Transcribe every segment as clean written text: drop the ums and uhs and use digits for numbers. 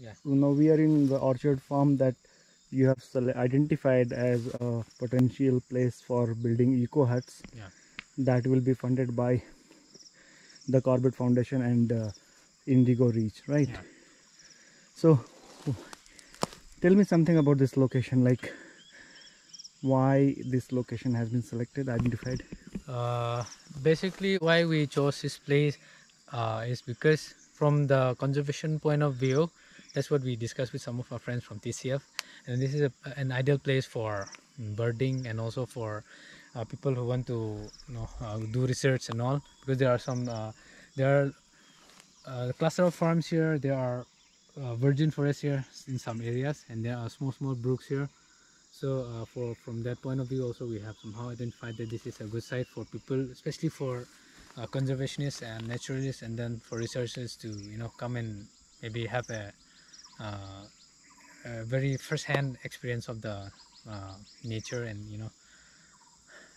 Yeah. now we are in the orchard farm that you have identified as a potential place for building eco huts. Yeah. That will be funded by the Corbett Foundation and Indigo Reach, right? Yeah. So tell me something about this location, like why this location has been selected, identified. Uh, Basically, why we chose this place is because from the conservation point of view, that's what we discussed with some of our friends from TCF, and this is an ideal place for birding and also for people who want to do research and all, because there are some there are cluster of farms here. There are virgin forests here in some areas, and there are small brooks here. So from that point of view also, we have somehow identified that this is a good site for people, especially for conservationists and naturalists, and then for researchers to come and maybe have uh, a very first-hand experience of the nature, and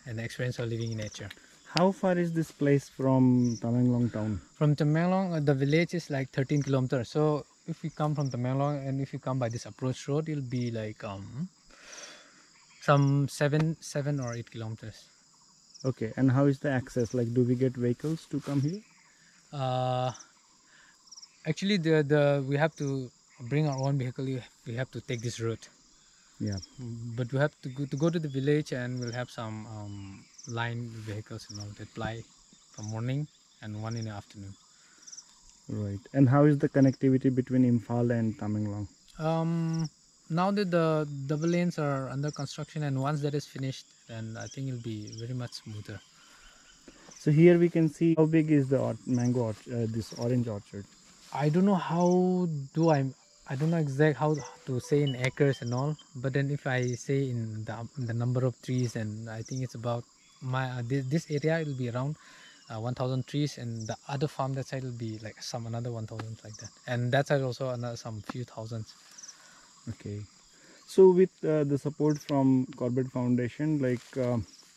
and the experience of living in nature. How far is this place from Tamenglong town? From Tamenglong, the village is like 13 kilometers. So if you come from Tamenglong and if you come by this approach road, it'll be like some 7 or 8 kilometers. Okay, and how is the access? Like, do we get vehicles to come here? Uh, Actually, the we have to bring our own vehicle. We have to take this route. Yeah. But we have to go to the village, and we'll have some line vehicles that ply from morning and one in the afternoon. Right. And how is the connectivity between Imphal and Tamenglong? Now that the double lanes are under construction, and once that is finished, then I think it'll be very much smoother. So here we can see how big is the mango orchard, this orange orchard. I don't know how do I don't know exact how to say in acres and all, but then if I say in the number of trees, then I think it's about this area it will be around 1,000 trees, and the other farm that side will be like some another 1,000 like that, and that side also another some few thousands. Okay. So with the support from Corbett Foundation, like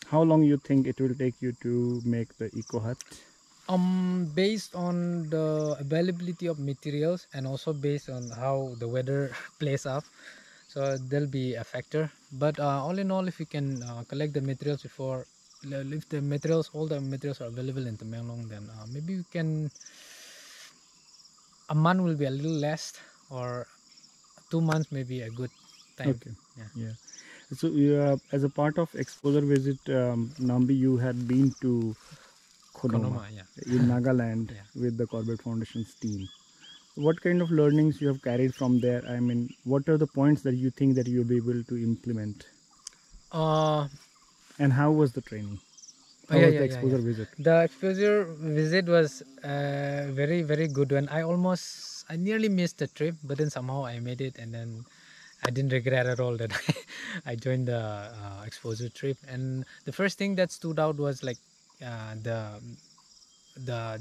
how long you think it will take you to make the eco hut? Based on the availability of materials and also based on how the weather plays up, so there'll be a factor. But all in all, if you can collect the materials before, if the materials, all the materials are available in Tamenglong, then maybe we can, a month will be a little less, or 2 months may be a good time. Okay. Yeah. Yeah. So as a part of exposure visit, Nambi, you had been to Khonoma Khonoma, yeah. in Nagaland Yeah. with the Corbett Foundation's team. What kind of learnings you have carried from there? I mean, what are the points that you think that you'll be able to implement? Uh, And how was the training? Oh, How yeah, was yeah, the yeah, yeah. exposure visit? The exposure visit was very, very good one. I nearly missed the trip, but then somehow I made it, and then I didn't regret at all that I joined the exposure trip. And the first thing that stood out was like the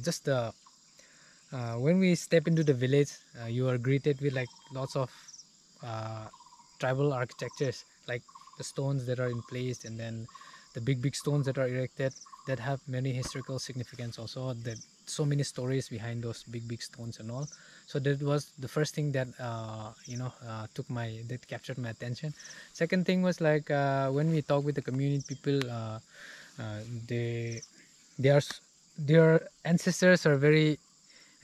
just the when we step into the village, you are greeted with like lots of uh, tribal architectures, like the stones that are in place, and then the big stones that are erected that have many historical significance. Also, that so many stories behind those big stones and all. So that was the first thing that that captured my attention. Second thing was like when we talk with the community people, uh, they they are their ancestors are very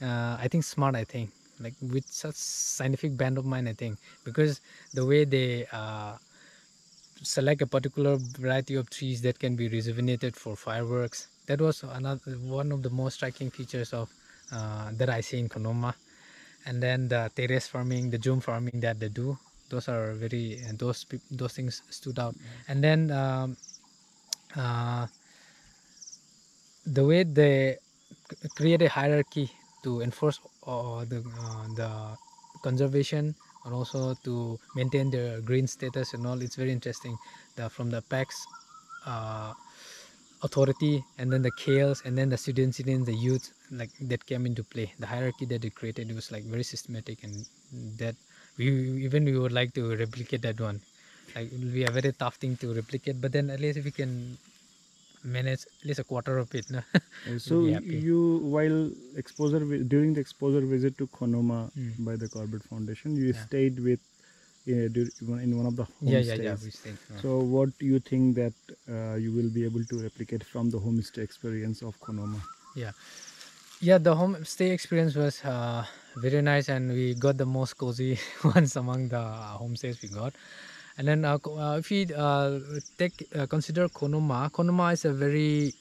I think smart. I think like with such scientific band of mind. I think because the way they select a particular variety of trees that can be rejuvenated for fireworks. That was another one of the most striking features of that I see in Khonoma. And then the terrace farming, the zoom farming that they do. Those are very those things stood out. And then uh, the way they create a hierarchy to enforce the conservation and also to maintain the green status and all, it's very interesting. From the PAX uh, authority, and then the chaos, and then the students, the youth, like that came into play. The hierarchy that they created, it was like very systematic, and that we would like to replicate that one. Like it will be a very tough thing to replicate, but then at least if we can manage at least a quarter of it, no? We'll So be happy. you, while during the exposure visit to Khonoma Mm. by the Corbett Foundation, you Yeah. stayed with in one of the Yeah. homestays. We stayed. So what do you think that you will be able to replicate from the homestay experience of Khonoma? Yeah. Yeah, the homestay experience was very nice, and we got the most cozy ones among the homestays we got. And then if we take consider Khonoma is a very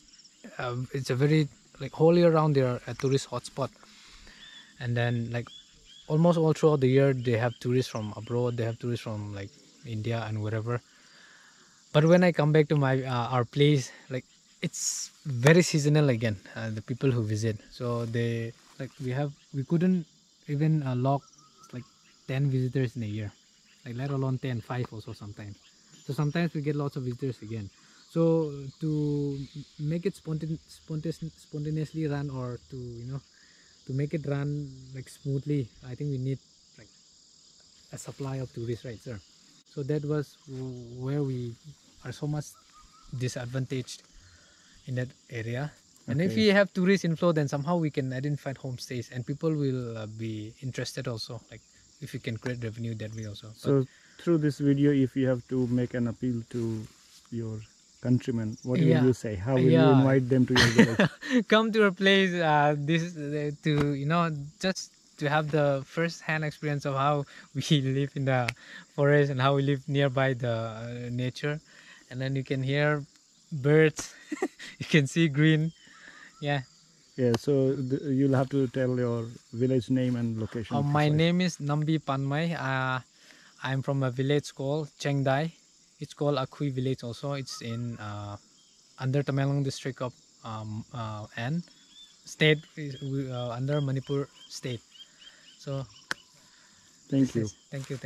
it's a very like whole year round there a tourist hotspot. And then like almost all throughout the year they have tourists from abroad, they have tourists from like India and wherever. But when I come back to my our place, like it's very seasonal again, the people who visit. So they like we couldn't even log like 10 visitors in a year, like let alone 10 5 also sometimes. So sometimes we get lots of visitors again. So to make it spontaneously run, or to to make it run like smoothly, I think we need like a supply of tourists, right, sir? So that was where we are so much disadvantaged in that area. And if Okay. we have tourist inflow, then somehow we can identify homestays, and people will be interested also, like if we can create revenue that way also. But So through this video, if you have to make an appeal to your countrymen, what will yeah, you say? How will you yeah. invite them to your village? Come to a place this to just to have the first hand experience of how we live in the forest and how we live nearby the nature. And then you can hear birds, you can see green. Yeah. Yeah, so you'll have to tell your village name and location My precise. name is Nambi Panmai. I'm from a village called Chaengdai. It's called Akhui village also. It's in under Tamenglong district of and state is under Manipur state. So Thank this you. is thank you.